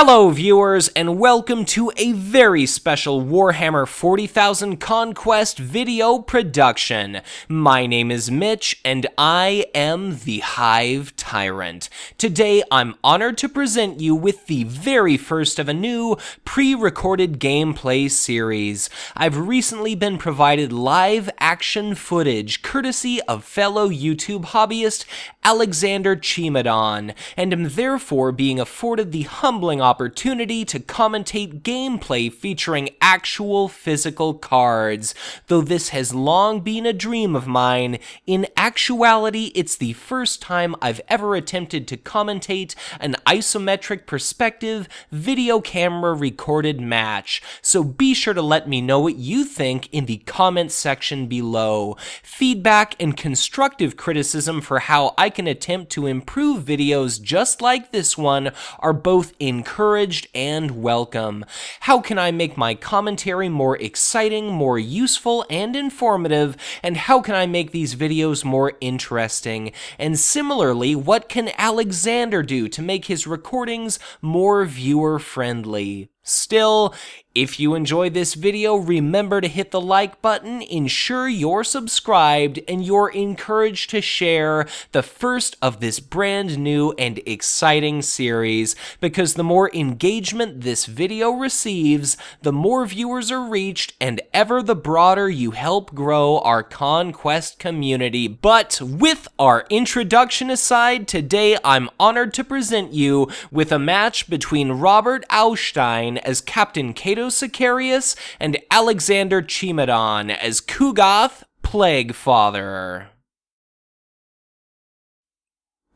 Hello viewers, and welcome to a very special Warhammer 40,000 Conquest video production. My name is Mitch, and I am the Hive Tyrant. Today, I'm honored to present you with the very first of a new, pre-recorded gameplay series. I've recently been provided live action footage, courtesy of fellow YouTube hobbyist Alexander Cimadon, and am therefore being afforded the humbling opportunity to commentate gameplay featuring actual physical cards. Though this has long been a dream of mine, in actuality it's the first time I've ever attempted to commentate an isometric perspective video camera recorded match, so be sure to let me know what you think in the comments section below. Feedback and constructive criticism for how I can attempt to improve videos just like this one are both encouraged and welcome. How can I make my commentary more exciting, more useful, and informative, and how can I make these videos more interesting? And similarly, what can Alexander do to make his recordings more viewer-friendly? Still, if you enjoyed this video, remember to hit the like button, ensure you're subscribed, and you're encouraged to share the first of this brand new and exciting series, because the more engagement this video receives, the more viewers are reached, and ever the broader you help grow our Conquest community. But with our introduction aside, today I'm honored to present you with a match between Robert Haustein as Captain Cato Sicarius and Alexander Cimadon as Ku'gath Plaguefather.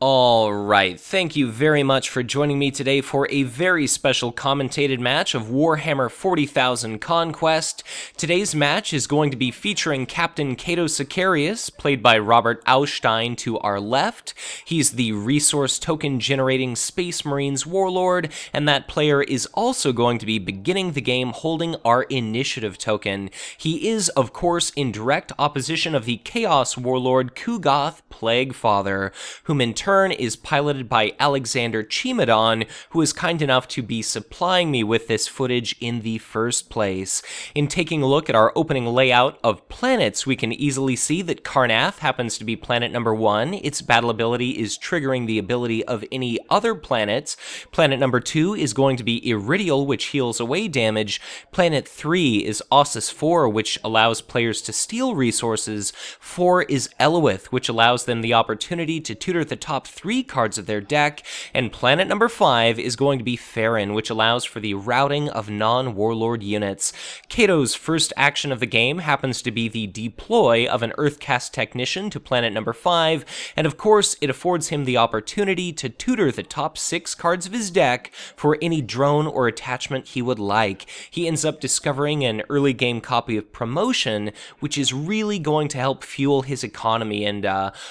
Alright, thank you very much for joining me today for a very special commentated match of Warhammer 40,000 Conquest. Today's match is going to be featuring Captain Cato Sicarius, played by Robert Haustein to our left. He's the resource token generating Space Marines Warlord, and that player is also going to be beginning the game holding our initiative token. He is, of course, in direct opposition of the Chaos Warlord Ku'gath Plaguefather, whom in turn is piloted by Alexander Cimadon, who is kind enough to be supplying me with this footage in the first place. In taking a look at our opening layout of planets, we can easily see that Karnath happens to be planet number 1. Its battle ability is triggering the ability of any other planets. Planet number 2 is going to be Iridial, which heals away damage. Planet 3 is Ossus 4, which allows players to steal resources. 4 is Eloith, which allows them the opportunity to tutor the top 3 cards of their deck, and planet number 5 is going to be Farron, which allows for the routing of non-warlord units. Cato's first action of the game happens to be the deploy of an Earthcast Technician to planet number 5, and of course it affords him the opportunity to tutor the top 6 cards of his deck for any drone or attachment he would like. He ends up discovering an early game copy of Promotion, which is really going to help fuel his economy and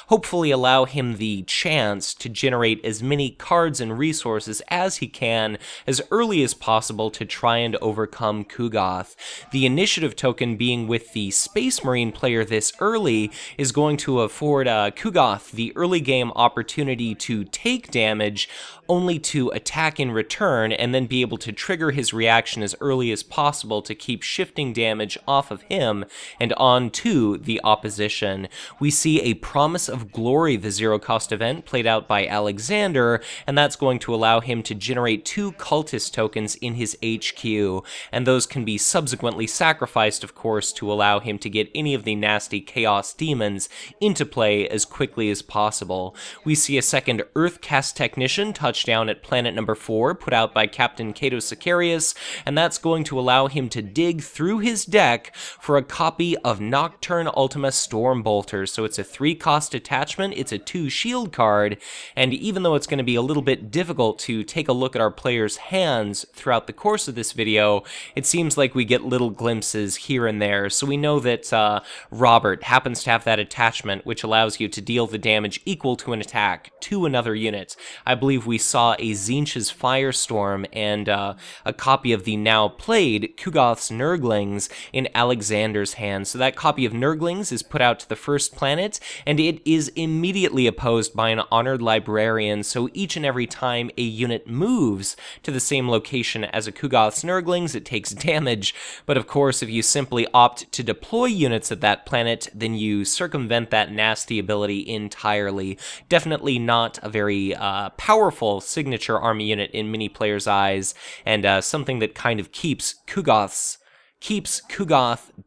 hopefully allow him the chance to generate as many cards and resources as he can as early as possible to try and overcome Ku'gath. The initiative token being with the Space Marine player this early is going to afford Ku'gath the early game opportunity to take damage, only to attack in return and then be able to trigger his reaction as early as possible to keep shifting damage off of him and on to the opposition. We see a Promise of Glory, the zero-cost event, played out by Alexander, and that's going to allow him to generate 2 cultist tokens in his HQ, and those can be subsequently sacrificed, of course, to allow him to get any of the nasty Chaos Demons into play as quickly as possible. We see a second Earthcast Technician touch down at planet number 4, put out by Captain Cato Sicarius, and that's going to allow him to dig through his deck for a copy of Nocturne Ultima Stormbolter. So it's a 3-cost attachment, it's a 2 shield card, and even though it's going to be a little bit difficult to take a look at our players' hands throughout the course of this video, it seems like we get little glimpses here and there. So we know that Robert happens to have that attachment, which allows you to deal the damage equal to an attack to another unit. I believe we saw a Tzeentch's Firestorm and a copy of the now played Ku'gath's Nurglings in Alexander's hand. So that copy of Nurglings is put out to the first planet, and it is immediately opposed by an Honored Librarian, so each and every time a unit moves to the same location as a Ku'gath's Nurglings, it takes damage. But of course, if you simply opt to deploy units at that planet, then you circumvent that nasty ability entirely. Definitely not a very powerful signature army unit in many players' eyes, and something that kind of keeps Ku'gath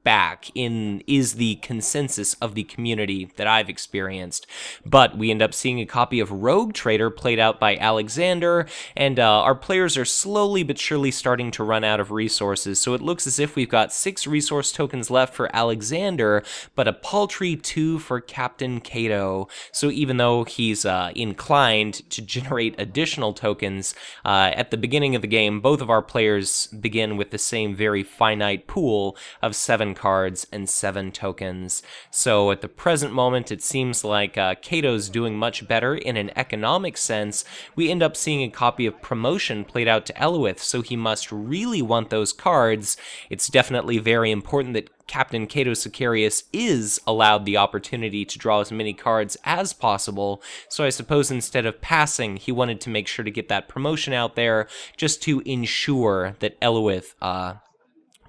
back is the consensus of the community that I've experienced. But we end up seeing a copy of Rogue Trader played out by Alexander, and our players are slowly but surely starting to run out of resources. So it looks as if we've got 6 resource tokens left for Alexander, but a paltry 2 for Captain Cato. So even though he's inclined to generate additional tokens, at the beginning of the game, both of our players begin with the same very finite pool of 7 cards and 7 tokens. So at the present moment, it seems like Cato's doing much better in an economic sense. We end up seeing a copy of Promotion played out to Eloith, so he must really want those cards. It's definitely very important that Captain Cato Sicarius is allowed the opportunity to draw as many cards as possible, so I suppose instead of passing, he wanted to make sure to get that promotion out there just to ensure that Eloith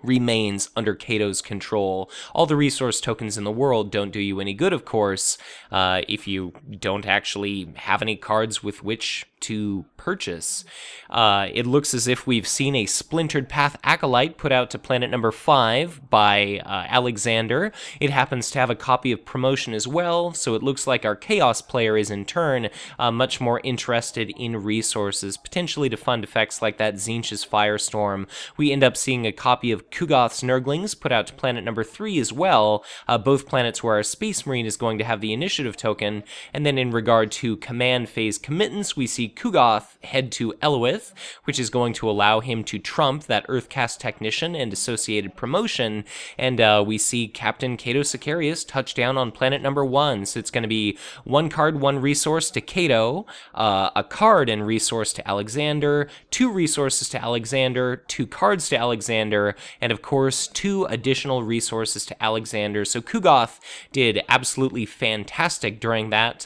remains under Cato's control. All the resource tokens in the world don't do you any good, of course, if you don't actually have any cards with which to purchase. It looks as if we've seen a Splintered Path Acolyte put out to planet number 5 by Alexander. It happens to have a copy of Promotion as well, so it looks like our Chaos player is in turn much more interested in resources, potentially to fund effects like that Tzeentch's Firestorm. We end up seeing a copy of Ku'gath's Nurglings put out to planet number 3 as well, both planets where our Space Marine is going to have the initiative token. And then in regard to command phase committance, we see Ku'gath head to Eloith, which is going to allow him to trump that Earthcast Technician and associated promotion, and we see Captain Cato Sicarius touch down on planet number 1, so it's going to be 1 card, 1 resource to Cato, a card and resource to Alexander, 2 resources to Alexander, 2 cards to Alexander, and of course 2 additional resources to Alexander. So Ku'gath did absolutely fantastic during that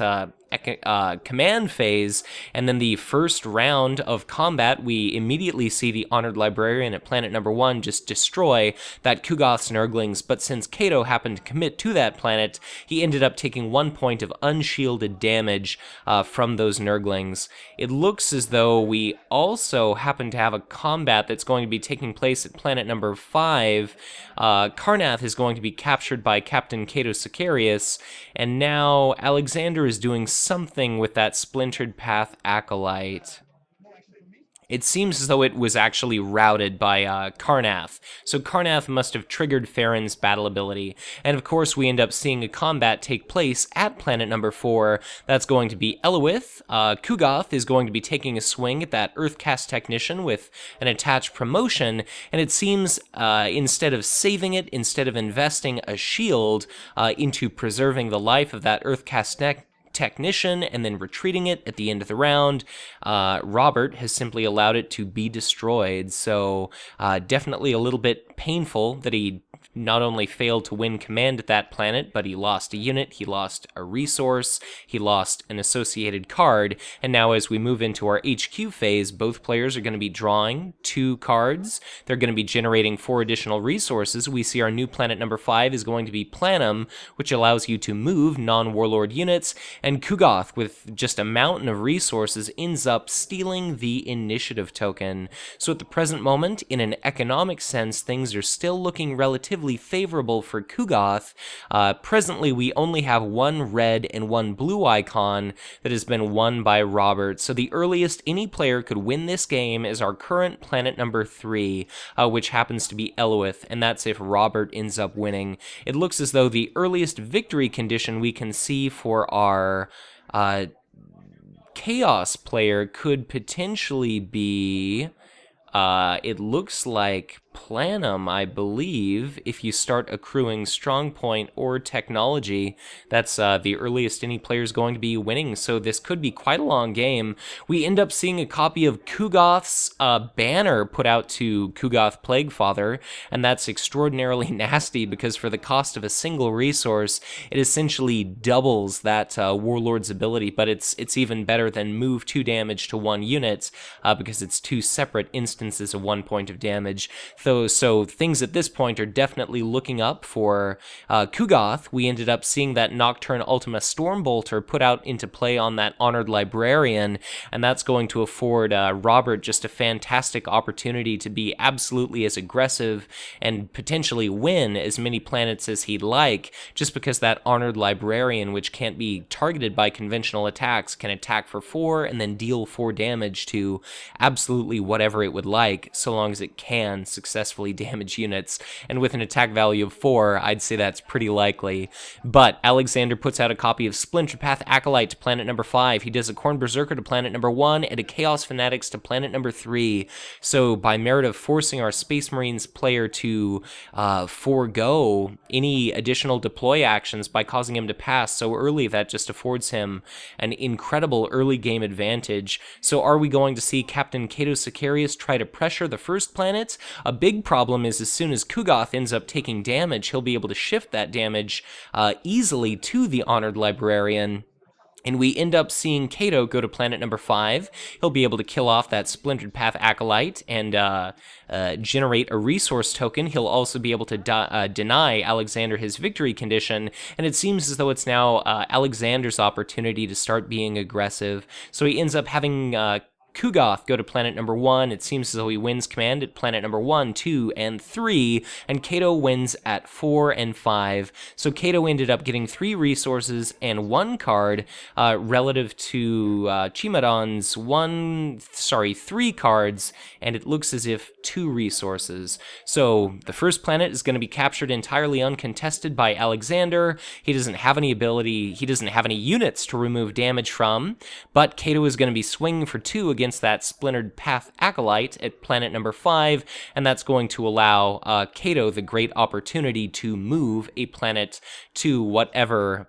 command phase, and then the first round of combat, we immediately see the Honored Librarian at planet number 1 just destroy that Ku'gath's Nurglings, but since Cato happened to commit to that planet, he ended up taking 1 point of unshielded damage from those Nurglings. It looks as though we also happen to have a combat that's going to be taking place at planet number 5. Karnath is going to be captured by Captain Cato Sicarius, and now Alexander is doing something with that Splintered Path Acolyte. It seems as though it was actually routed by Karnath, so Karnath must have triggered Farron's battle ability, and of course we end up seeing a combat take place at planet number 4. That's going to be Eloith. Ku'gath is going to be taking a swing at that Earthcast Technician with an attached promotion, and it seems instead of saving it, instead of investing a shield into preserving the life of that Earthcast Technician and then retreating it at the end of the round, Robert has simply allowed it to be destroyed. So definitely a little bit painful that he not only failed to win command at that planet, but he lost a unit, he lost a resource, he lost an associated card, and now as we move into our HQ phase, both players are going to be drawing 2 cards. They're going to be generating 4 additional resources. We see our new planet number 5 is going to be Planum, which allows you to move non-warlord units, and Ku'gath, with just a mountain of resources, ends up stealing the initiative token. So at the present moment, in an economic sense, things are still looking relatively favorable for Ku'gath. Presently, we only have 1 red and 1 blue icon that has been won by Robert, so the earliest any player could win this game is our current planet number 3, which happens to be Eloith, and that's if Robert ends up winning. It looks as though the earliest victory condition we can see for our Chaos player could potentially be, it looks like Planum, I believe, if you start accruing strong point or technology. That's the earliest any player is going to be winning, so this could be quite a long game. We end up seeing a copy of Ku'gath's banner put out to Ku'gath Plaguefather, and that's extraordinarily nasty because for the cost of a single resource, it essentially doubles that Warlord's ability, but it's even better than move 2 damage to 1 unit because it's 2 separate instances of 1 point of damage. So things at this point are definitely looking up for Ku'gath. We ended up seeing that Nocturne Ultima Stormbolter put out into play on that Honored Librarian, and that's going to afford Robert just a fantastic opportunity to be absolutely as aggressive and potentially win as many planets as he'd like, just because that Honored Librarian, which can't be targeted by conventional attacks, can attack for 4 and then deal 4 damage to absolutely whatever it would like, so long as it can successfully damage units. And with an attack value of 4, I'd say that's pretty likely. But Alexander puts out a copy of Splintered Path Acolyte to planet number 5. He does a Khorne Berserker to planet number 1 and a Chaos Fanatics to planet number 3. So by merit of forcing our Space Marines player to forego any additional deploy actions by causing him to pass so early, that just affords him an incredible early game advantage. So are we going to see Captain Cato Sicarius try to pressure the first planet? A big problem is as soon as Ku'gath ends up taking damage, he'll be able to shift that damage easily to the Honored Librarian. And we end up seeing Cato go to planet number 5. He'll be able to kill off that Splintered Path Acolyte and generate a resource token. He'll also be able to deny Alexander his victory condition, and it seems as though it's now Alexander's opportunity to start being aggressive. So he ends up having Ku'gath go to planet number 1. It seems as though he wins command at planet number 1, 2, and 3, and Cato wins at 4 and 5. So Cato ended up getting 3 resources and 1 card relative to Cimadon's 3 cards, and it looks as if 2 resources. So the first planet is going to be captured entirely uncontested by Alexander. He doesn't have any ability, he doesn't have any units to remove damage from, but Cato is going to be swinging for 2 against that Splintered Path Acolyte at planet number 5, and that's going to allow Cato the great opportunity to move a planet to whatever,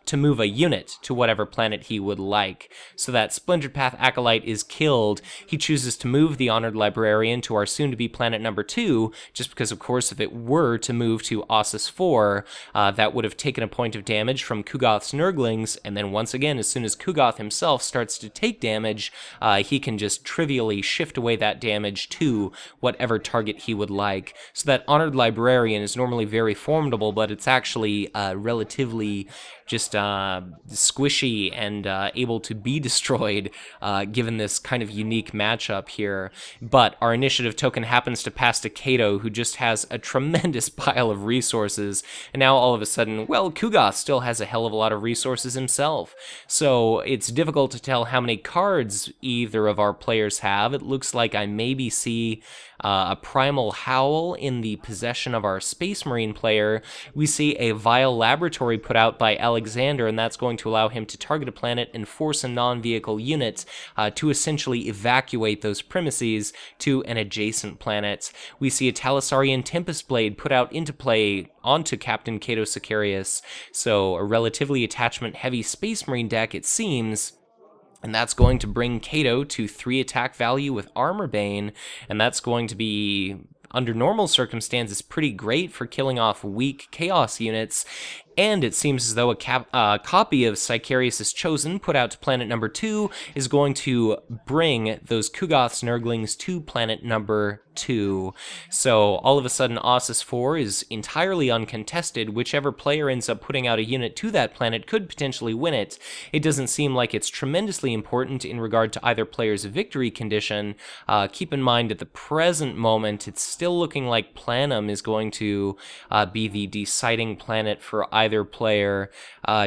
to move a unit to whatever planet he would like. So that Splintered Path Acolyte is killed. He chooses to move the Honored Librarian to our soon-to-be planet number 2, just because, of course, if it were to move to Ossus 4, that would have taken a point of damage from Ku'gath's Nurglings, and then once again, as soon as Ku'gath himself starts to take damage, he can just trivially shift away that damage to whatever target he would like. So that Honored Librarian is normally very formidable, but it's actually relatively just squishy and able to be destroyed given this kind of unique matchup here. But our initiative token happens to pass to Cato, who just has a tremendous pile of resources, and now all of a sudden, well, Ku'gath still has a hell of a lot of resources himself. So it's difficult to tell how many cards either of our players have. It looks like I maybe see a Primal Howl in the possession of our Space Marine player. We see a Vile Laboratory put out by Alexander, and that's going to allow him to target a planet and force a non-vehicle unit to essentially evacuate those premises to an adjacent planet. We see a Talisarian Tempest Blade put out into play onto Captain Cato Sicarius, so a relatively attachment-heavy Space Marine deck, it seems. And that's going to bring Cato to 3 attack value with Armor Bane, and that's going to be, under normal circumstances, pretty great for killing off weak Chaos units. And it seems as though a copy of Sicarius' Chosen, put out to planet number 2, is going to bring those Ku'gath's Nurglings to planet number 2. So all of a sudden, Ossus 4 is entirely uncontested. Whichever player ends up putting out a unit to that planet could potentially win it. It doesn't seem like it's tremendously important in regard to either player's victory condition. Keep in mind, at the present moment, it's still looking like Planum is going to be the deciding planet for either either player.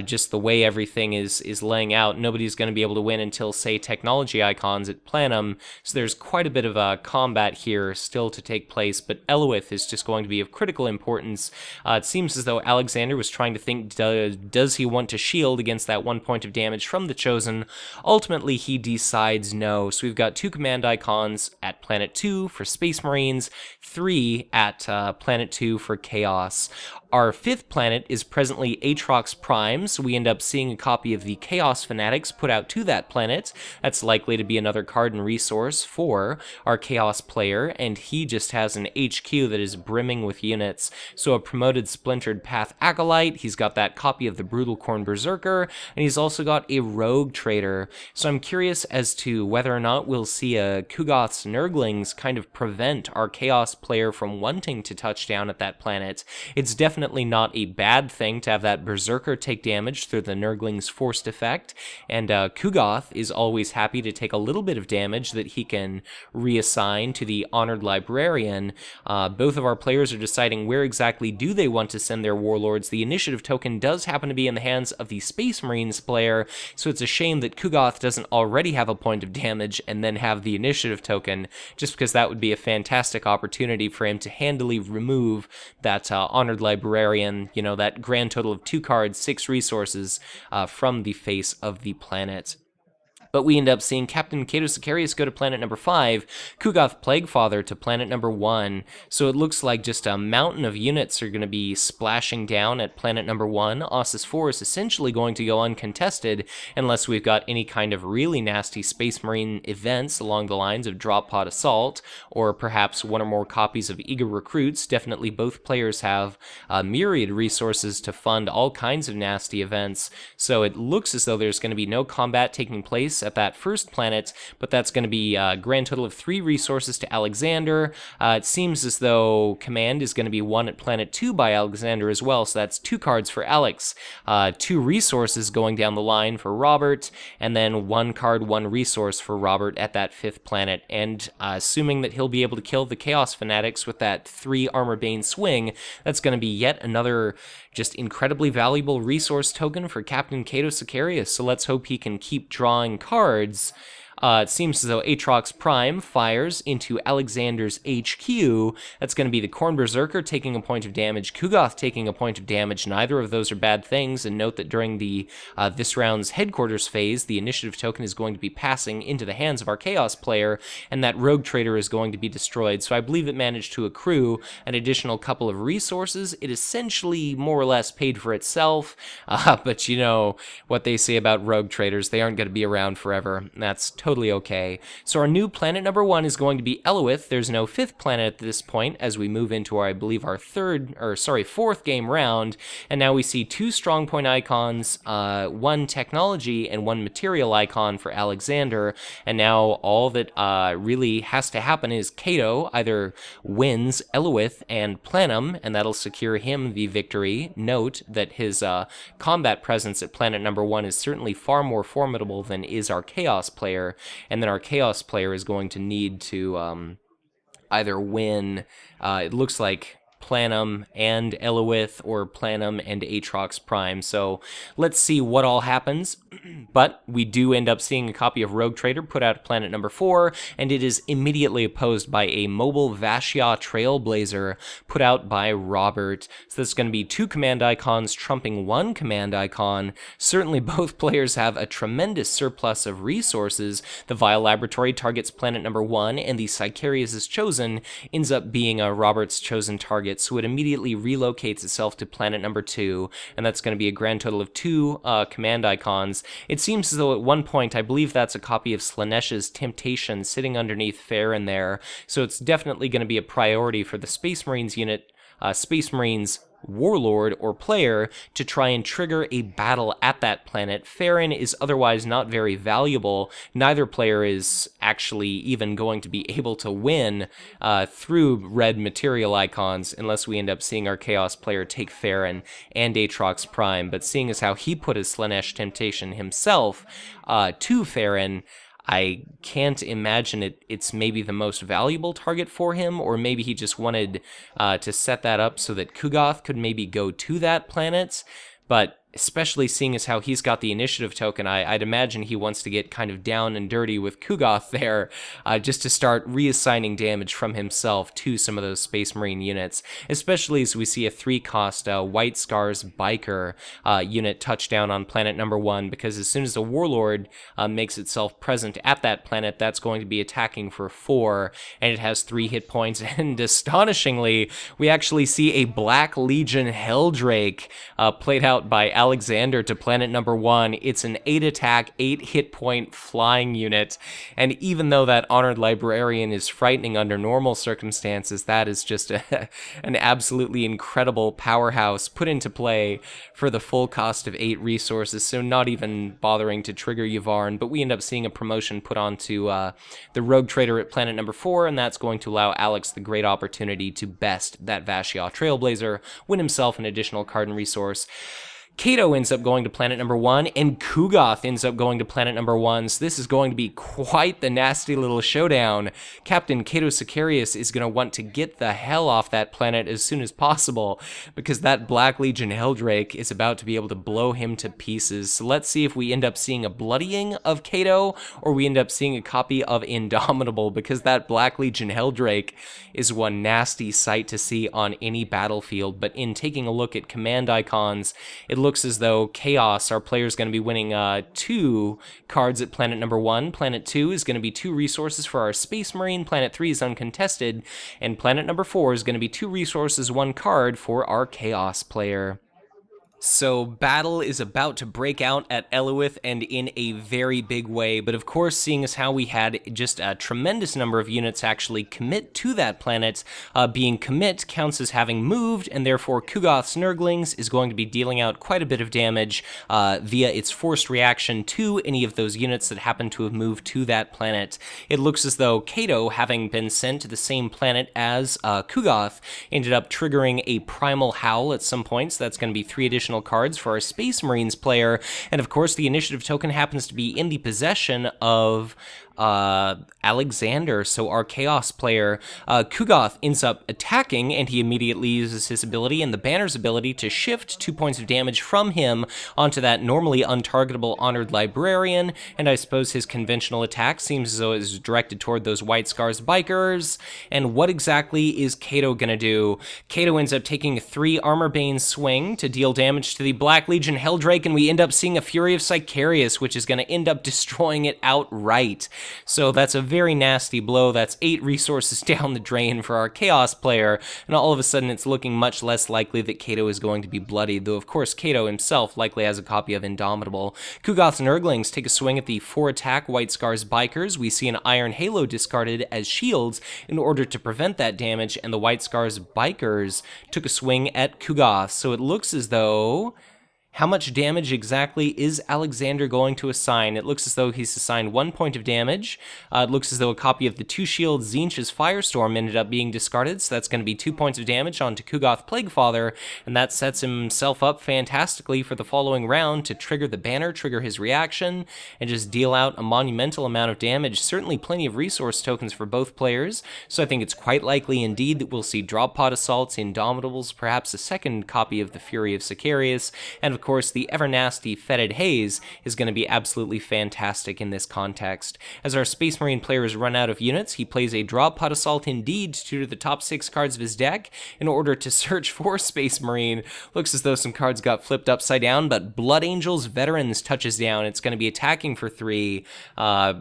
Just the way everything is laying out, nobody's going to be able to win until, say, technology icons at Planum. So there's quite a bit of combat here still to take place, but Eloith is just going to be of critical importance. It seems as though Alexander was trying to think, does he want to shield against that 1 point of damage from the Chosen? Ultimately, he decides no. So we've got 2 command icons at Planet 2 for Space Marines, 3 at Planet 2 for Chaos. Our 5th planet is presently Aatrox Prime, so we end up seeing a copy of the Chaos Fanatics put out to that planet. That's likely to be another card and resource for our Chaos player, and he just has an HQ that is brimming with units. So a promoted Splintered Path Acolyte, he's got that copy of the Brutal Corn Berserker, and he's also got a Rogue Trader. So I'm curious as to whether or not we'll see a Ku'gath's Nurglings kind of prevent our Chaos player from wanting to touch down at that planet. It's definitely not a bad thing to have that Berserker take damage through the Nurgling's forced effect, and Ku'gath is always happy to take a little bit of damage that he can reassign to the Honored Librarian. Both of our players are deciding where exactly do they want to send their warlords. The initiative token does happen to be in the hands of the Space Marines player, so it's a shame that Ku'gath doesn't already have a point of damage and then have the initiative token, just because that would be a fantastic opportunity for him to handily remove that Honored Librarian, that grand total of 2 cards, 6 resources from the face of the planet. But we end up seeing Captain Cato Sicarius go to planet number 5, Ku'gath Plaguefather to planet number 1. So it looks like just a mountain of units are going to be splashing down at planet number 1. Ossus 4 is essentially going to go uncontested unless we've got any kind of really nasty Space Marine events along the lines of Drop Pod Assault, or perhaps 1 or more copies of Eager Recruits. Definitely both players have myriad resources to fund all kinds of nasty events. So it looks as though there's going to be no combat taking place at that first planet, but that's going to be a grand total of 3 resources to Alexander. It seems as though command is going to be 1 at planet 2 by Alexander as well, so that's 2 cards for Alex, 2 resources going down the line for Robert, and then 1 card, 1 resource for Robert at that 5th planet. And assuming that he'll be able to kill the Chaos Fanatics with that 3 Armor Bane swing, that's going to be yet another just incredibly valuable resource token for Captain Cato Sicarius. So let's hope he can keep drawing cards. It seems as though Aatrox Prime fires into Alexander's HQ. That's going to be the Corn Berserker taking a point of damage, Ku'gath taking a point of damage. Neither of those are bad things, and note that during the this round's headquarters phase, the initiative token is going to be passing into the hands of our Chaos player, and that Rogue Trader is going to be destroyed. So I believe it managed to accrue an additional couple of resources. It essentially more or less paid for itself, but you know what they say about Rogue Traders, they aren't going to be around forever. That's totally okay. So our new planet number 1 is going to be Eloith. There's no 5th planet at this point as we move into our, I believe, our 4th game round, and now we see 2 strong point icons, 1 technology and 1 material icon for Alexander, and now all that really has to happen is Cato either wins Eloith and Planum, and that'll secure him the victory. Note that his combat presence at planet number 1 is certainly far more formidable than is our Chaos player, and then our Chaos player is going to need to either win, it looks like Planum and Eloith, or Planum and Aatrox Prime. So let's see what all happens. But we do end up seeing a copy of Rogue Trader put out at planet number 4, and it is immediately opposed by a mobile Vashya Trailblazer put out by Robert. So this is going to be 2 command icons trumping 1 command icon. Certainly both players have a tremendous surplus of resources. The Vile Laboratory targets planet number 1, and the Sicarius' Chosen ends up being Robert's chosen target, so it immediately relocates itself to planet number 2, and that's going to be a grand total of 2 command icons. It seems as though at one point, I believe that's a copy of Slaaneish's Temptation sitting underneath Farron there, so it's definitely going to be a priority for the Space Marines unit, Space Marines warlord or player, to try and trigger a battle at that planet. Farron is otherwise not very valuable. Neither player is actually even going to be able to win through red material icons unless we end up seeing our Chaos player take Farron and Aatrox Prime. But seeing as how he put his Slaanesh Temptation himself to Farron, I can't imagine it's maybe the most valuable target for him, or maybe he just wanted to set that up so that Ku'gath could maybe go to that planet. but especially seeing as how he's got the initiative token, I'd imagine he wants to get kind of down and dirty with Ku'gath there, just to start reassigning damage from himself to some of those Space Marine units, especially as we see a 3-cost White Scars Biker unit touch down on planet number 1, because as soon as a Warlord makes itself present at that planet, that's going to be attacking for 4, and it has 3 hit points, and astonishingly, we actually see a Black Legion Helldrake played out by Alexander to planet number 1. It's an 8 attack, 8 hit point flying unit, and even though that Honored Librarian is frightening under normal circumstances, that is just an absolutely incredible powerhouse put into play for the full cost of 8 resources, so not even bothering to trigger Yvarn, but we end up seeing a promotion put onto the Rogue Trader at planet number 4, and that's going to allow Alex the great opportunity to best that Vashia Trailblazer, win himself an additional card and resource. Cato ends up going to planet number 1, and Ku'gath ends up going to planet number 1, so this is going to be quite the nasty little showdown. Captain Cato Sicarius is going to want to get the hell off that planet as soon as possible, because that Black Legion Helldrake is about to be able to blow him to pieces. So let's see if we end up seeing a bloodying of Cato, or we end up seeing a copy of Indomitable, because that Black Legion Helldrake is one nasty sight to see on any battlefield. But in taking a look at command icons, it looks as though Chaos, our player, is going to be winning 2 cards at planet number 1. Planet 2 is going to be 2 resources for our Space Marine. Planet 3 is uncontested. And planet number 4 is going to be 2 resources, 1 card for our Chaos player. So battle is about to break out at Eluith, and in a very big way, but of course, seeing as how we had just a tremendous number of units actually commit to that planet, being commit counts as having moved, and therefore Ku'gath's Nurglings is going to be dealing out quite a bit of damage via its forced reaction to any of those units that happen to have moved to that planet. It looks as though Cato, having been sent to the same planet as Ku'gath, ended up triggering a Primal Howl at some points. That's going to be 3 additional cards for our Space Marines player, and of course the initiative token happens to be in the possession of Alexander, so our Chaos player. Ku'gath ends up attacking, and he immediately uses his ability and the banner's ability to shift 2 points of damage from him onto that normally untargetable Honored Librarian, and I suppose his conventional attack seems as though it is directed toward those White Scars Bikers. And what exactly is Cato gonna do? Cato ends up taking a 3 Armor Bane swing to deal damage to the Black Legion Helldrake, and we end up seeing a Fury of Sicarius, which is gonna end up destroying it outright. So that's a very nasty blow. That's 8 resources down the drain for our Chaos player, and all of a sudden it's looking much less likely that Cato is going to be bloodied, though of course Cato himself likely has a copy of Indomitable. Ku'gath's Nurglings take a swing at the 4 attack White Scars Bikers. We see an Iron Halo discarded as shields in order to prevent that damage, and the White Scars Bikers took a swing at Ku'gath. So it looks as though... How much damage exactly is Alexander going to assign? It looks as though he's assigned 1 point of damage. It looks as though a copy of the 2 shields Tzeentch's Firestorm ended up being discarded, so that's going to be 2 points of damage onto Ku'gath Plaguefather, and that sets himself up fantastically for the following round to trigger the banner, trigger his reaction, and just deal out a monumental amount of damage. Certainly plenty of resource tokens for both players, so I think it's quite likely indeed that we'll see Drop Pod Assaults, Indomitables, perhaps a second copy of the Fury of Sicarius, and of course the ever-nasty Fetid Haze is going to be absolutely fantastic in this context. As our Space Marine players run out of units, he plays a Drop Pod Assault indeed to tutor the top 6 cards of his deck in order to search for Space Marine. Looks as though some cards got flipped upside down, but Blood Angels Veterans touches down. It's going to be attacking for 3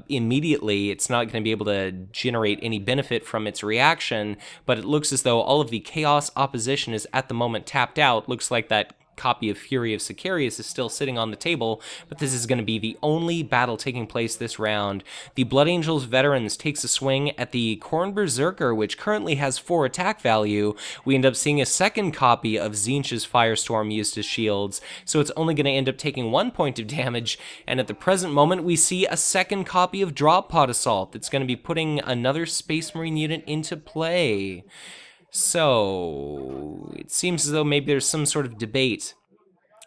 immediately. It's not going to be able to generate any benefit from its reaction, but it looks as though all of the Chaos opposition is at the moment tapped out. Looks like that copy of Fury of Sicarius is still sitting on the table, but this is going to be the only battle taking place this round. The Blood Angels Veterans takes a swing at the Khorne Berserker, which currently has 4 attack value. We end up seeing a second copy of Tzeentch's Firestorm used as shields, so it's only going to end up taking 1 point of damage, and at the present moment we see a second copy of Drop Pod Assault that's going to be putting another Space Marine unit into play. So, it seems as though maybe there's some sort of debate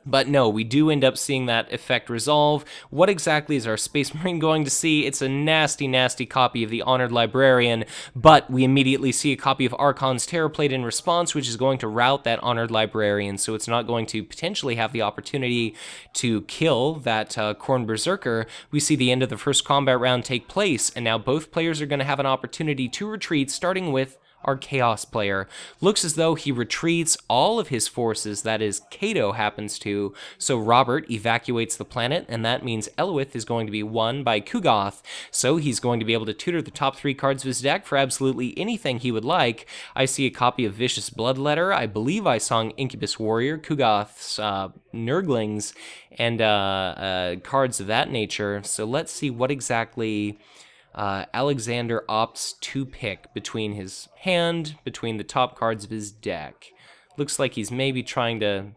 But no, we do end up seeing that effect resolve. What exactly is our Space Marine going to see? It's a nasty, nasty copy of the Honored Librarian, but we immediately see a copy of Archon's Terrorplate in response, which is going to rout that Honored Librarian, so it's not going to potentially have the opportunity to kill that Khorne Berserker. We see the end of the first combat round take place, and now both players are going to have an opportunity to retreat, starting with our Chaos player. Looks as though he retreats all of his forces, that is, Cato happens to, so Robert evacuates the planet, and that means Elwith is going to be won by Ku'gath, so he's going to be able to tutor the top 3 cards of his deck for absolutely anything he would like. I see a copy of Vicious Bloodletter, I believe I saw an Incubus Warrior, Ku'gath's Nurglings, and cards of that nature, so let's see what exactly Alexander opts to pick between his hand, between the top cards of his deck. Looks like he's maybe trying to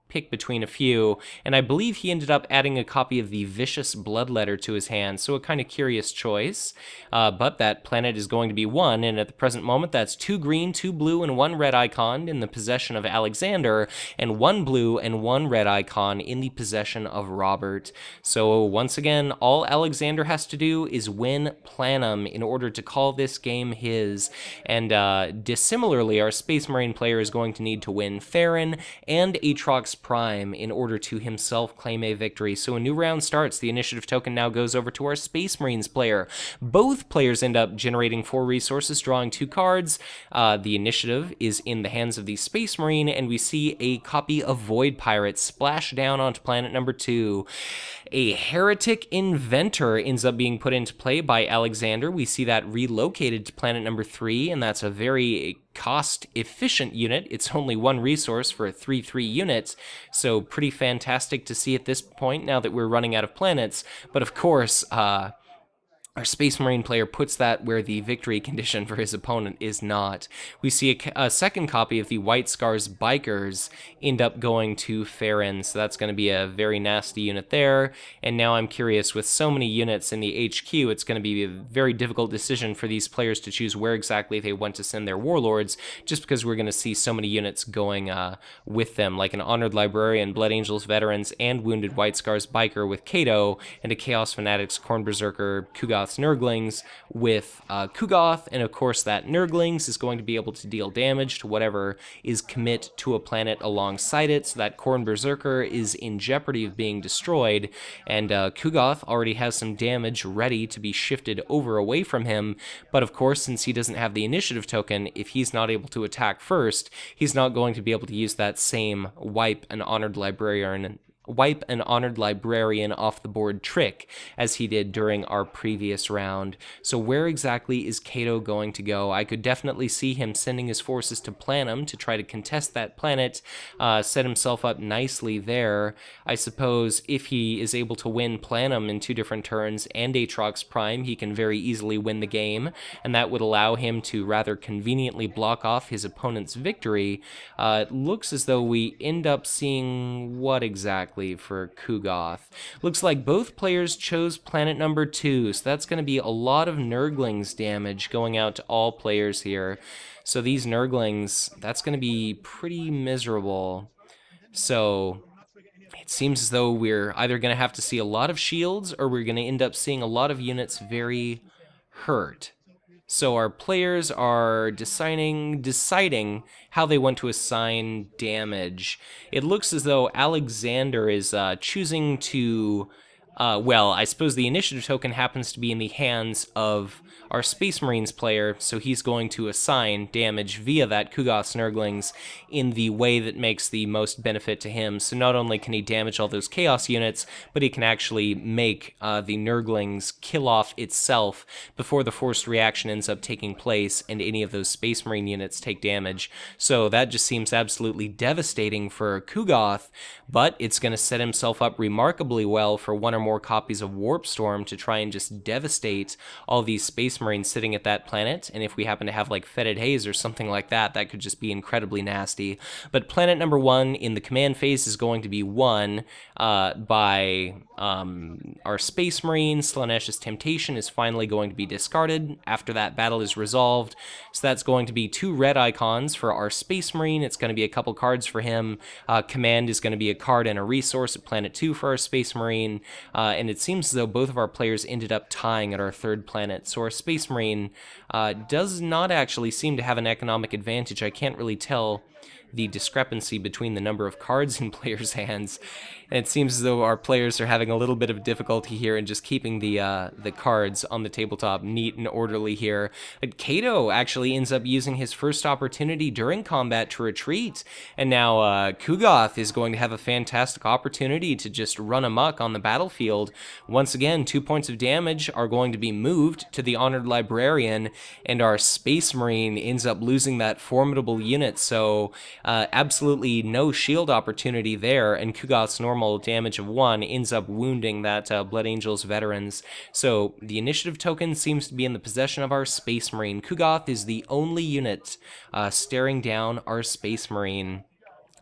pick between a few, and I believe he ended up adding a copy of the Vicious Bloodletter to his hand, so a kind of curious choice, but that planet is going to be 1, and at the present moment that's 2 green, 2 blue, and 1 red icon in the possession of Alexander, and 1 blue and 1 red icon in the possession of Robert. So once again, all Alexander has to do is win Planum in order to call this game his, and dissimilarly, our Space Marine player is going to need to win Theron and Aatrox Prime in order to himself claim a victory. So a new round starts. The initiative token now goes over to our Space Marines player. Both players end up generating 4 resources, drawing 2 cards. The initiative is in the hands of the Space Marine, and we see a copy of Void Pirate splash down onto planet number 2. A Heretic Inventor ends up being put into play by Alexander. We see that relocated to planet number 3, and that's a very cost-efficient unit. It's only 1 resource for a 3/3 unit, so pretty fantastic to see at this point now that we're running out of planets. But of course, our Space Marine player puts that where the victory condition for his opponent is not. We see a second copy of the White Scars Bikers end up going to Farron, so that's going to be a very nasty unit there. And now I'm curious, with so many units in the HQ, it's going to be a very difficult decision for these players to choose where exactly they want to send their Warlords, just because we're going to see so many units going with them, like an Honored Librarian, Blood Angels Veterans, and Wounded White Scars Biker with Cato, and a Chaos Fanatics Khorne Berserker Ku'gath Nurglings with Ku'gath, and of course that Nurglings is going to be able to deal damage to whatever is commit to a planet alongside it, so that Khorne Berserker is in jeopardy of being destroyed, and Ku'gath already has some damage ready to be shifted over away from him, but of course since he doesn't have the initiative token, if he's not able to attack first, he's not going to be able to use that same wipe an Honored Librarian off the board trick as he did during our previous round. So where exactly is Cato going to go? I could definitely see him sending his forces to Planum to try to contest that planet, set himself up nicely there. I suppose if he is able to win Planum in 2 different turns and Aatrox Prime, he can very easily win the game, and that would allow him to rather conveniently block off his opponent's victory. It looks as though we end up seeing what exactly for Ku'gath. Looks like both players chose planet number 2, so that's going to be a lot of Nurglings damage going out to all players here. So these Nurglings, that's going to be pretty miserable. So it seems as though we're either going to have to see a lot of shields, or we're going to end up seeing a lot of units very hurt. So our players are deciding how they want to assign damage. It looks as though Alexander is choosing to, well, I suppose the initiative token happens to be in the hands of our Space Marines player, so he's going to assign damage via that Ku'gath Nurglings in the way that makes the most benefit to him. So not only can he damage all those Chaos units, but he can actually make the Nurglings kill off itself before the forced reaction ends up taking place and any of those Space Marine units take damage. So that just seems absolutely devastating for Ku'gath, but it's going to set himself up remarkably well for 1 or more copies of Warp Storm to try and just devastate all these Space Marines sitting at that planet, and if we happen to have like Fetid Haze or something like that, that could just be incredibly nasty. But planet number 1 in the command phase is going to be won by our Space Marine, Slaaneash's Temptation, is finally going to be discarded after that battle is resolved. So that's going to be 2 red icons for our Space Marine. It's going to be a couple cards for him. Command is going to be a card and a resource at Planet 2 for our Space Marine. And it seems as though both of our players ended up tying at our 3rd planet. So our Space Marine does not actually seem to have an economic advantage. I can't really tell the discrepancy between the number of cards in players' hands. And it seems as though our players are having a little bit of difficulty here in just keeping the cards on the tabletop neat and orderly here. But Cato actually ends up using his first opportunity during combat to retreat, and now Ku'gath is going to have a fantastic opportunity to just run amok on the battlefield. Once again, 2 points of damage are going to be moved to the Honored Librarian, and our Space Marine ends up losing that formidable unit, so absolutely no shield opportunity there, and Ku'gath's normal damage of 1 ends up wounding that Blood Angel's veterans. So the initiative token seems to be in the possession of our Space Marine. Ku'gath is the only unit staring down our Space Marine.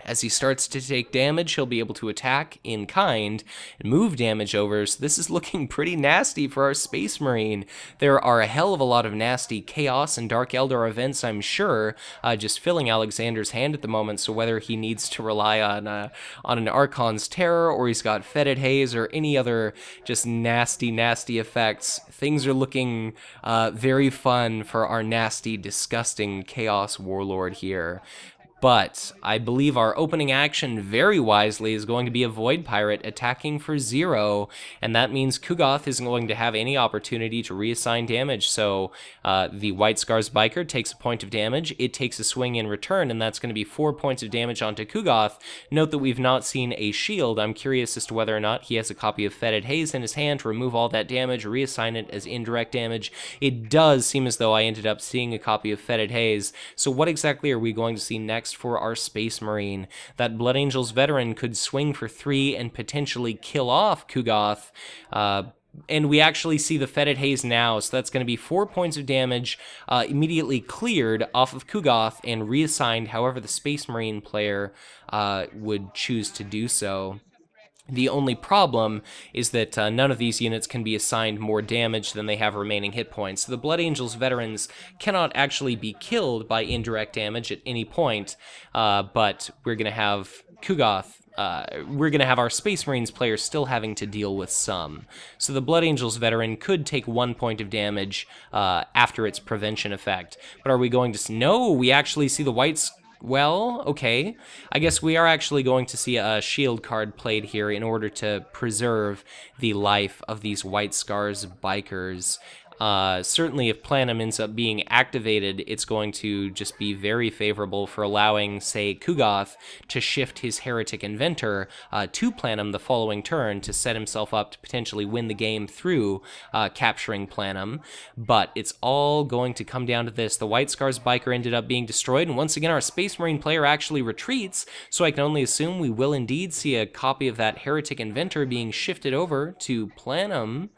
As he starts to take damage, he'll be able to attack in kind and move damage over, so this is looking pretty nasty for our Space Marine. There are a hell of a lot of nasty Chaos and Dark Eldar events, I'm sure, just filling Alexander's hand at the moment, so whether he needs to rely on an Archon's Terror, or he's got Fetid Haze, or any other just nasty effects, things are looking very fun for our nasty, disgusting Chaos Warlord here. But I believe our opening action, very wisely, is going to be a Void Pirate attacking for 0, and that means Ku'gath isn't going to have any opportunity to reassign damage. So the White Scars Biker takes a point of damage, it takes a swing in return, and that's going to be 4 points of damage onto Ku'gath. Note that we've not seen a shield. I'm curious as to whether or not he has a copy of Fetid Haze in his hand to remove all that damage, reassign it as indirect damage. It does seem as though I ended up seeing a copy of Fetid Haze. So what exactly are we going to see next for our Space Marine? That Blood Angel's veteran could swing for 3 and potentially kill off Ku'gath, and we actually see the Fetid Haze now, so that's going to be 4 points of damage immediately cleared off of Ku'gath and reassigned however the Space Marine player would choose to do so. The only problem is that none of these units can be assigned more damage than they have remaining hit points. So the Blood Angel's veterans cannot actually be killed by indirect damage at any point, but we're going to have Ku'gath. We're going to have our Space Marines player still having to deal with some. So the Blood Angel's veteran could take 1 point of damage after its prevention effect. But are we going to... No, we actually see the Whites... Well, okay. I guess we are actually going to see a shield card played here in order to preserve the life of these White Scars Bikers. Certainly if Planum ends up being activated, it's going to just be very favorable for allowing, say, Ku'gath to shift his Heretic Inventor to Planum the following turn to set himself up to potentially win the game through capturing Planum. But it's all going to come down to this. The White Scars Biker ended up being destroyed, and once again our Space Marine player actually retreats, so I can only assume we will indeed see a copy of that Heretic Inventor being shifted over to Planum.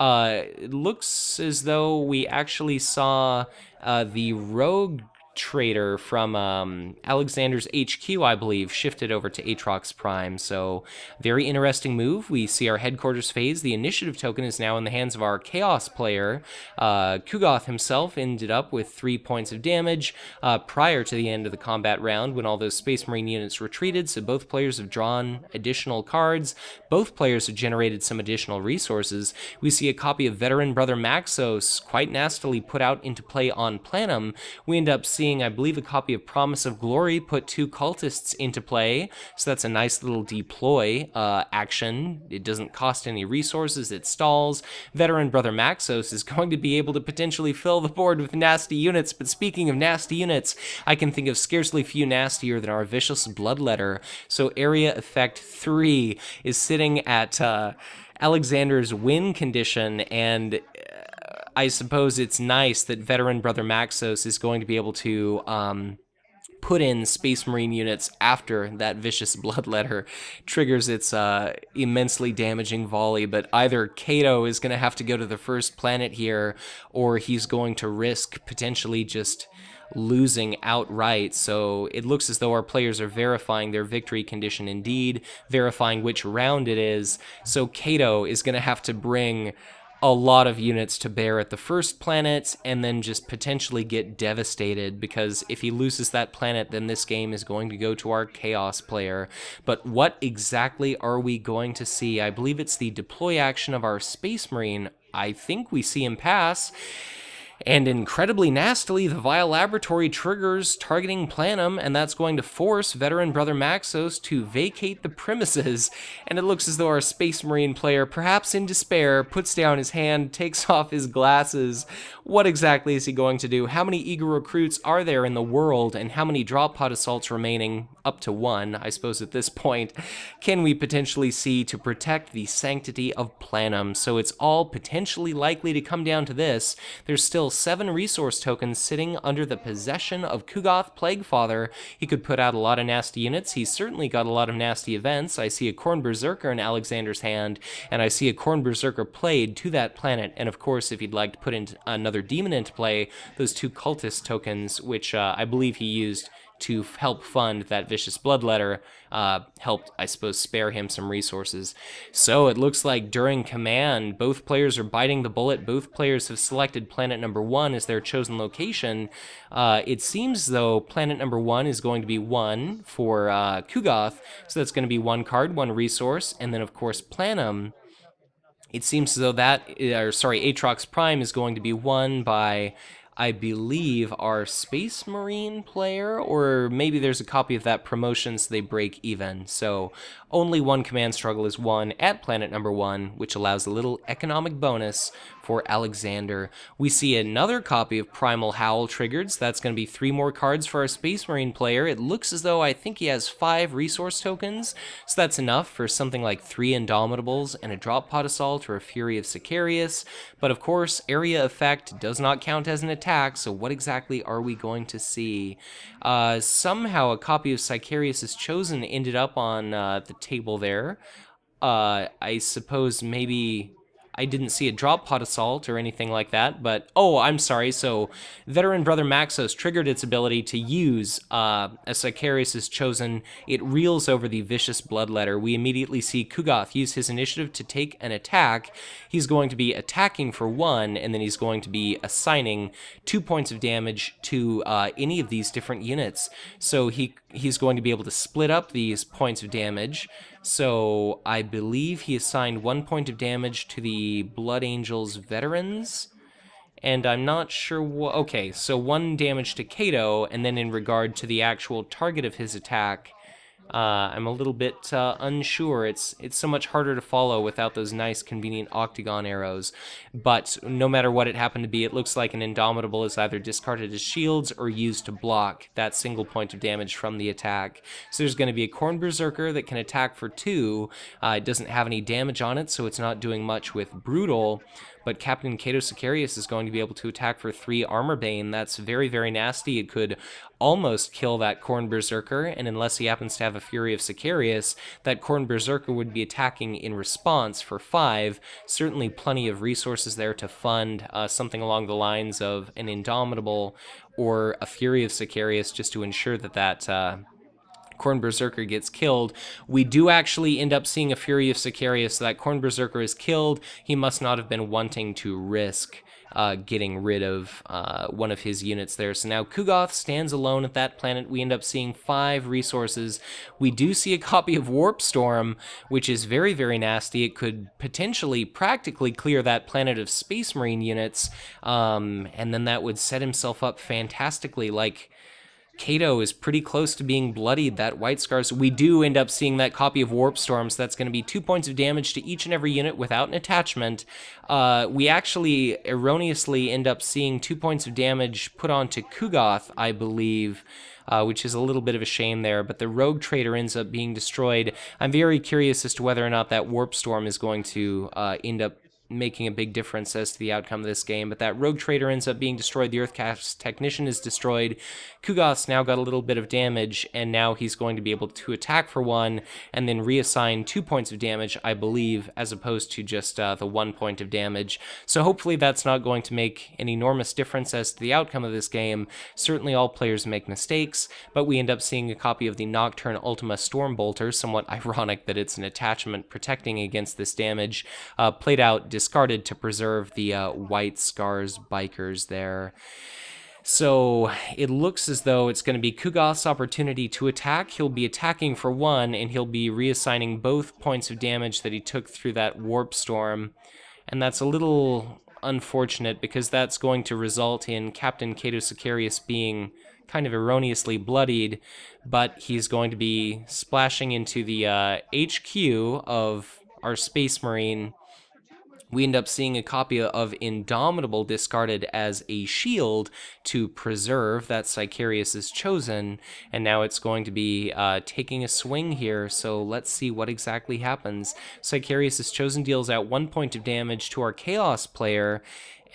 It looks as though we actually saw the Rogue Trader from Alexander's HQ, I believe, shifted over to Aatrox Prime. So, very interesting move. We see our headquarters phase. The initiative token is now in the hands of our Chaos player. Ku'gath himself ended up with 3 points of damage prior to the end of the combat round when all those Space Marine units retreated, so both players have drawn additional cards. Both players have generated some additional resources. We see a copy of Veteran Brother Maxos quite nastily put out into play on Planum. We end up seeing, I believe, a copy of Promise of Glory put 2 cultists into play, so that's a nice little deploy action. It doesn't cost any resources, it stalls. Veteran Brother Maxos is going to be able to potentially fill the board with nasty units, but speaking of nasty units, I can think of scarcely few nastier than our Vicious Bloodletter. So Area Effect 3 is sitting at Alexander's win condition, and I suppose it's nice that Veteran Brother Maxos is going to be able to put in Space Marine units after that Vicious Bloodletter triggers its immensely damaging volley, but either Cato is going to have to go to the first planet here, or he's going to risk potentially just losing outright. So it looks as though our players are verifying their victory condition indeed, verifying which round it is. So Cato is going to have to bring a lot of units to bear at the first planet and then just potentially get devastated, because if he loses that planet, then this game is going to go to our Chaos player. But what exactly are we going to see? I believe it's the deploy action of our Space Marine. I think we see him pass. And incredibly nastily, the Vile Laboratory triggers targeting Planum, and that's going to force veteran Brother Maxos to vacate the premises. And it looks as though our Space Marine player, perhaps in despair, puts down his hand, takes off his glasses. What exactly is he going to do? How many eager recruits are there in the world, and how many drop pod assaults remaining? Up to one, I suppose, at this point, can we potentially see to protect the sanctity of Planum? So it's all potentially likely to come down to this. There's still 7 resource tokens sitting under the possession of Ku'gath Plaguefather. He could put out a lot of nasty units. He's certainly got a lot of nasty events. I see a Khorne Berserker in Alexander's hand, and I see a Khorne Berserker played to that planet. And of course, if he'd like to put in another demon into play, those 2 cultist tokens, which I believe he used to help fund that Vicious Bloodletter, helped, I suppose, spare him some resources. So it looks like during command, both players are biting the bullet. Both players have selected planet number 1 as their chosen location. It seems though planet number 1 is going to be 1 for Ku'gath, so that's going to be 1 card, 1 resource, and then of course Planum. It seems as though Aatrox Prime is going to be won by, I believe, our Space Marine player, or maybe there's a copy of that promotion so they break even. So only 1 command struggle is won at planet number 1, which allows a little economic bonus for Alexander. We see another copy of Primal Howl triggered, so that's going to be 3 more cards for our Space Marine player. It looks as though I think he has 5 resource tokens, so that's enough for something like 3 Indomitables and a Drop Pod Assault or a Fury of Sicarius. But of course, area effect does not count as an attack, so what exactly are we going to see? Somehow a copy of Sicarius' Chosen ended up on the table there. I suppose maybe I didn't see a drop pod assault or anything like that, but oh, I'm sorry. So veteran Brother Maxos triggered its ability to use a Sicarius' Chosen. It reels over the Vicious Bloodletter. We immediately see Ku'gath use his initiative to take an attack. He's going to be attacking for 1, and then he's going to be assigning 2 points of damage to any of these different units. So he's going to be able to split up these points of damage. So I believe he assigned 1 point of damage to the Blood Angels veterans, and I'm not sure what. Okay, so 1 damage to Cato, and then in regard to the actual target of his attack, I'm a little bit unsure. It's so much harder to follow without those nice, convenient octagon arrows. But no matter what it happened to be, it looks like an Indomitable is either discarded as shields or used to block that single point of damage from the attack. So there's going to be a Khorne Berserker that can attack for 2. It doesn't have any damage on it, so it's not doing much with Brutal. But Captain Cato Sicarius is going to be able to attack for 3 Armor Bane. That's very, very nasty. It could almost kill that Khorne Berserker, and unless he happens to have a Fury of Sicarius, that Khorne Berserker would be attacking in response for 5. Certainly plenty of resources there to fund something along the lines of an Indomitable or a Fury of Sicarius, just to ensure that Khorne Berserker gets killed. We do actually end up seeing a Fury of Sicarius, so that Khorne Berserker is killed. He must not have been wanting to risk getting rid of one of his units there. So now Ku'gath stands alone at that planet. We end up seeing 5 resources. We do see a copy of Warp Storm, which is very, very nasty. It could potentially practically clear that planet of Space Marine units, and then that would set himself up fantastically. Like, Cato is pretty close to being bloodied, that White Scars. We do end up seeing that copy of Warp Storm, so that's going to be 2 points of damage to each and every unit without an attachment. We actually erroneously end up seeing 2 points of damage put onto Ku'gath, I believe, which is a little bit of a shame there, but the Rogue Trader ends up being destroyed. I'm very curious as to whether or not that Warp Storm is going to end up making a big difference as to the outcome of this game, but that Rogue Trader ends up being destroyed, the Earthcast Technician is destroyed, Ku'gath's now got a little bit of damage, and now he's going to be able to attack for 1, and then reassign 2 points of damage, I believe, as opposed to just the 1 point of damage. So hopefully that's not going to make an enormous difference as to the outcome of this game. Certainly all players make mistakes, but we end up seeing a copy of the Nocturne Ultima Stormbolter, somewhat ironic that it's an attachment protecting against this damage, played out, discarded to preserve the White Scars Bikers there. So it looks as though it's going to be Ku'gath's opportunity to attack. He'll be attacking for 1, and he'll be reassigning both points of damage that he took through that Warp Storm. And that's a little unfortunate because that's going to result in Captain Cato Sicarius being kind of erroneously bloodied, but he's going to be splashing into the HQ of our Space Marine. We end up seeing a copy of Indomitable discarded as a shield to preserve that Sicarius is chosen, and now it's going to be taking a swing here, so let's see what exactly happens. Sicarius is chosen, deals out 1 point of damage to our Chaos player,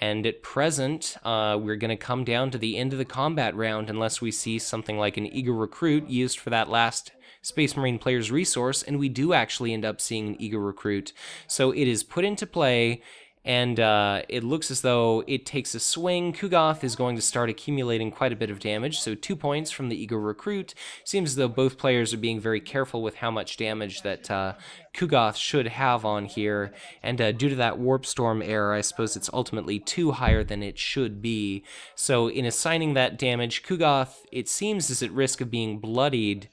and at present, we're going to come down to the end of the combat round unless we see something like an Eager Recruit used for that last Space Marine player's resource, and we do actually end up seeing an Eager Recruit. So it is put into play, and it looks as though it takes a swing. Ku'gath is going to start accumulating quite a bit of damage, so 2 points from the Eager Recruit. Seems as though both players are being very careful with how much damage that Ku'gath should have on here, and due to that Warp Storm error, I suppose it's ultimately 2 higher than it should be. So in assigning that damage, Ku'gath, it seems, is at risk of being bloodied.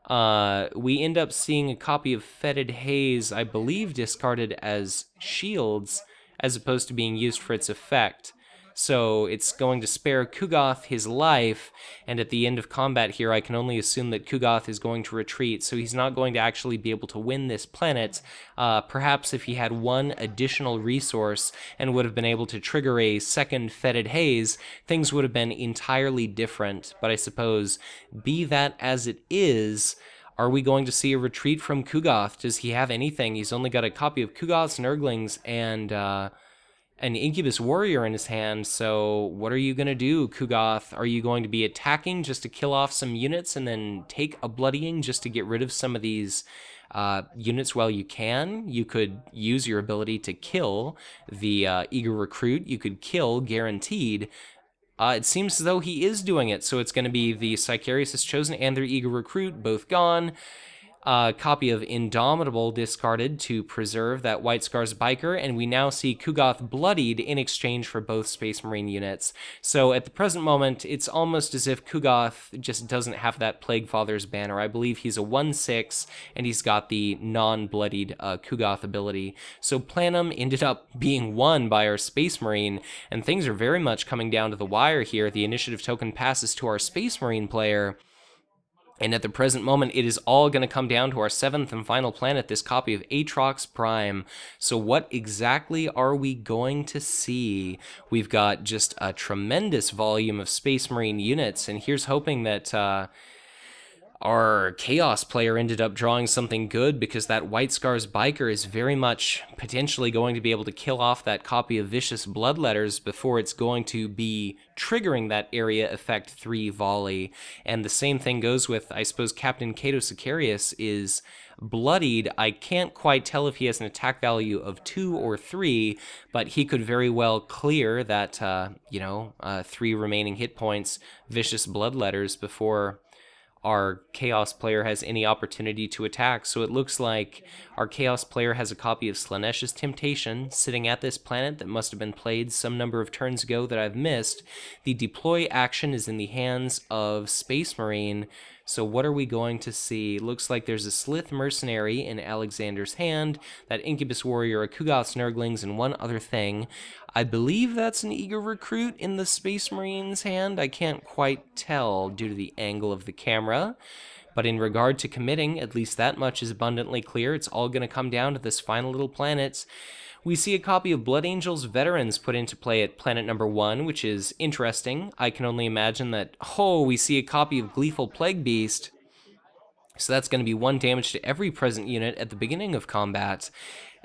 We end up seeing a copy of Fetid Haze, I believe, discarded as shields, as opposed to being used for its effect. So it's going to spare Ku'gath his life, and at the end of combat here, I can only assume that Ku'gath is going to retreat, so he's not going to actually be able to win this planet. Perhaps if he had 1 additional resource and would have been able to trigger a second Fetid Haze, things would have been entirely different. But I suppose, be that as it is, are we going to see a retreat from Ku'gath? Does he have anything? He's only got a copy of Ku'gath's Nurglings and an Incubus Warrior in his hand, so what are you going to do, Ku'gath? Are you going to be attacking just to kill off some units and then take a bloodying just to get rid of some of these units while you can? You could use your ability to kill the Eager Recruit. You could kill Guaranteed. It seems as though he is doing it, so it's going to be the Sicarius is chosen and their Eager Recruit, both gone. Copy of Indomitable discarded to preserve that White Scars Biker, and we now see Ku'gath bloodied in exchange for both Space Marine units. So at the present moment, it's almost as if Ku'gath just doesn't have that Plaguefather's banner. I believe he's a 1/6, and he's got the non-bloodied Ku'gath ability. So Planum ended up being won by our Space Marine, and things are very much coming down to the wire here. The initiative token passes to our Space Marine player, and at the present moment, it is all going to come down to our 7th and final planet, this copy of Aatrox Prime. So what exactly are we going to see? We've got just a tremendous volume of Space Marine units, and here's hoping that our Chaos player ended up drawing something good, because that White Scars Biker is very much potentially going to be able to kill off that copy of Vicious Bloodletters before it's going to be triggering that area effect 3 volley. And the same thing goes with, I suppose, Captain Cato Sicarius is bloodied. I can't quite tell if he has an attack value of 2 or 3, but he could very well clear that, 3 remaining hit points, Vicious Bloodletters, before our Chaos player has any opportunity to attack. So it looks like our Chaos player has a copy of Slaaneish's Temptation sitting at this planet that must have been played some number of turns ago that I've missed. The deploy action is in the hands of Space Marine. So what are we going to see? Looks like there's a Slith Mercenary in Alexander's hand, that Incubus Warrior, a Ku'gath's Nurglings, and one other thing. I believe that's an Eager Recruit in the Space Marine's hand. I can't quite tell due to the angle of the camera. But in regard to committing, at least that much is abundantly clear. It's all going to come down to this final little planet. We see a copy of Blood Angels Veterans put into play at planet number 1, which is interesting. I can only imagine that, we see a copy of Gleeful Plague Beast. So that's going to be 1 damage to every present unit at the beginning of combat.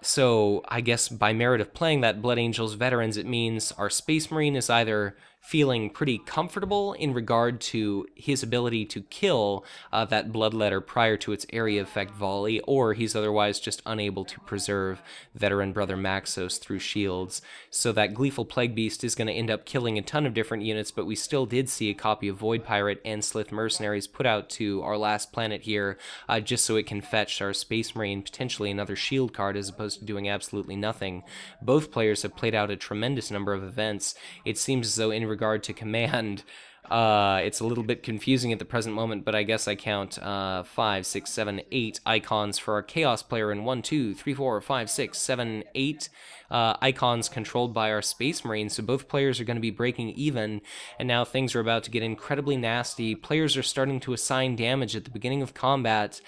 So I guess by merit of playing that Blood Angels Veterans, it means our Space Marine is either feeling pretty comfortable in regard to his ability to kill that Bloodletter prior to its area effect volley, or he's otherwise just unable to preserve Veteran Brother Maxos through shields. So that Gleeful Plague Beast is going to end up killing a ton of different units, but we still did see a copy of Void Pirate and Slith Mercenaries put out to our last planet here, just so it can fetch our Space Marine potentially another shield card as opposed to doing absolutely nothing. Both players have played out a tremendous number of events. It seems as though in regard to command, it's a little bit confusing at the present moment, but I guess I count 5, 6, 7, 8 icons for our Chaos player, and 1, 2, 3, 4, 5, 6, 7, 8 icons controlled by our Space Marine, so both players are going to be breaking even, and now things are about to get incredibly nasty. Players are starting to assign damage at the beginning of combat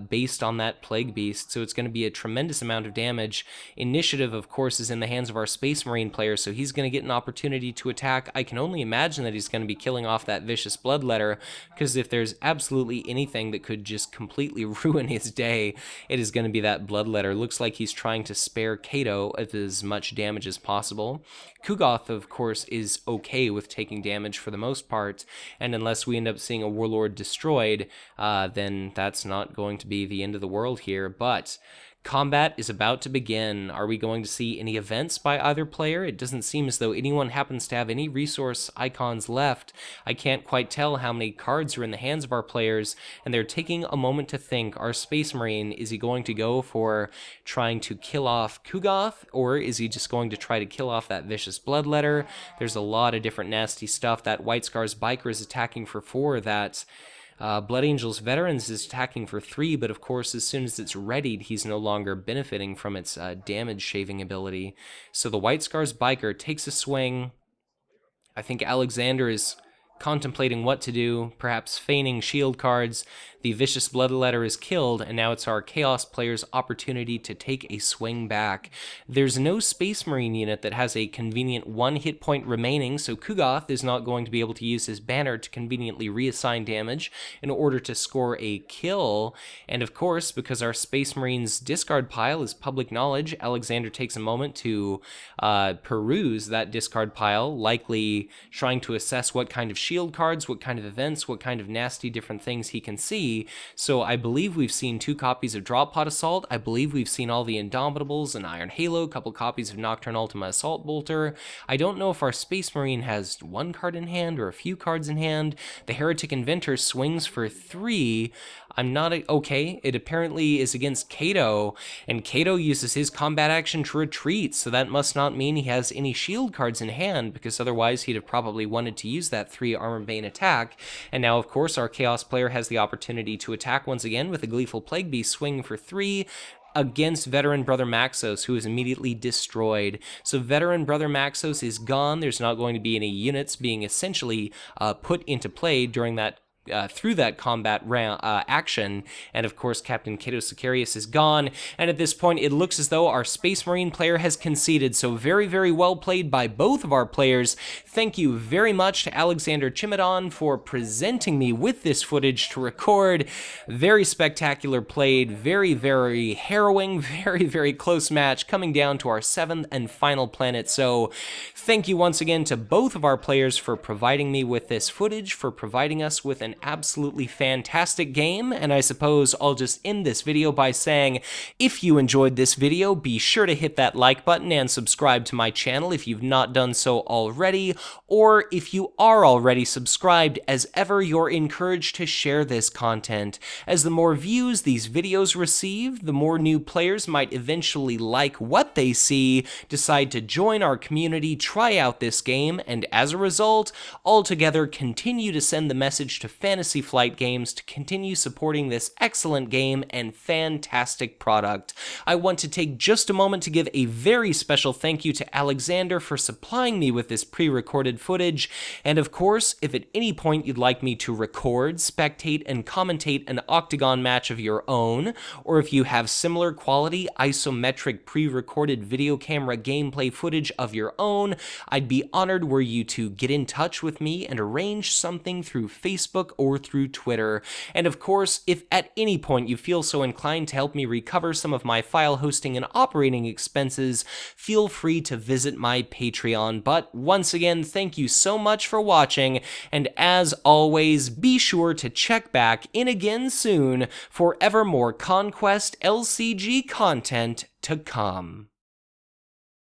based on that Plague Beast, so it's going to be a tremendous amount of damage. Initiative, of course, is in the hands of our Space Marine player, so he's going to get an opportunity to attack. I can only imagine that he's going to be killing off that Vicious Bloodletter, because if there's absolutely anything that could just completely ruin his day, it is going to be that Bloodletter. Looks like he's trying to spare Cato of as much damage as possible. Ku'gath, of course, is okay with taking damage for the most part, and unless we end up seeing a Warlord destroyed, then that's not going to be the end of the world here, but combat is about to begin. Are we going to see any events by either player? It doesn't seem as though anyone happens to have any resource icons left. I can't quite tell how many cards are in the hands of our players, and they're taking a moment to think. Our Space Marine, is he going to go for trying to kill off Ku'gath, or is he just going to try to kill off that Vicious Bloodletter? There's a lot of different nasty stuff. That White Scars Biker is attacking for 4. That Blood Angels Veterans is attacking for 3, but of course as soon as it's readied, he's no longer benefiting from its damage shaving ability. So the White Scars Biker takes a swing. I think Alexander is contemplating what to do, perhaps feigning shield cards. The Vicious Bloodletter is killed, and now it's our Chaos player's opportunity to take a swing back. There's no Space Marine unit that has a convenient 1 hit point remaining, so Ku'gath is not going to be able to use his banner to conveniently reassign damage in order to score a kill. And of course, because our Space Marine's discard pile is public knowledge, Alexander takes a moment to peruse that discard pile, likely trying to assess what kind of shield cards, what kind of events, what kind of nasty different things he can see. So I believe we've seen 2 copies of Drop Pod Assault. I believe we've seen all the Indomitables and Iron Halo, a couple copies of Nocturne Ultima Assault Bolter. I don't know if our Space Marine has 1 card in hand or a few cards in hand. The Heretic Inventor swings for 3. I'm not okay. It apparently is against Cato, and Cato uses his combat action to retreat, so that must not mean he has any shield cards in hand, because otherwise he'd have probably wanted to use that 3 Armor Bane attack. And now, of course, our Chaos player has the opportunity to attack once again with a Gleeful Plague Beast swinging for 3 against Veteran Brother Maxos, who is immediately destroyed. So Veteran Brother Maxos is gone. There's not going to be any units being essentially put into play during that through that combat action, and of course Captain Cato Sicarius is gone, and at this point it looks as though our Space Marine player has conceded, so very, very well played by both of our players. Thank you very much to Alexander Cimadon for presenting me with this footage to record. Very spectacular played, very, very harrowing, very, very close match, coming down to our 7th and final planet. So thank you once again to both of our players for providing me with this footage, for providing us with an absolutely fantastic game, and I suppose I'll just end this video by saying, if you enjoyed this video, be sure to hit that like button and subscribe to my channel if you've not done so already, or if you are already subscribed, as ever, you're encouraged to share this content, as the more views these videos receive, the more new players might eventually like what they see, decide to join our community, try out this game, and as a result, altogether continue to send the message to Fantasy Flight Games to continue supporting this excellent game and fantastic product. I want to take just a moment to give a very special thank you to Alexander for supplying me with this pre-recorded footage, and of course, if at any point you'd like me to record, spectate, and commentate an Octagon match of your own, or if you have similar quality isometric pre-recorded video camera gameplay footage of your own, I'd be honored were you to get in touch with me and arrange something through Facebook or through Twitter. And of course, if at any point you feel so inclined to help me recover some of my file hosting and operating expenses, feel free to visit my Patreon. But once again, thank you so much for watching, and as always, be sure to check back in again soon for ever more Conquest LCG content to come.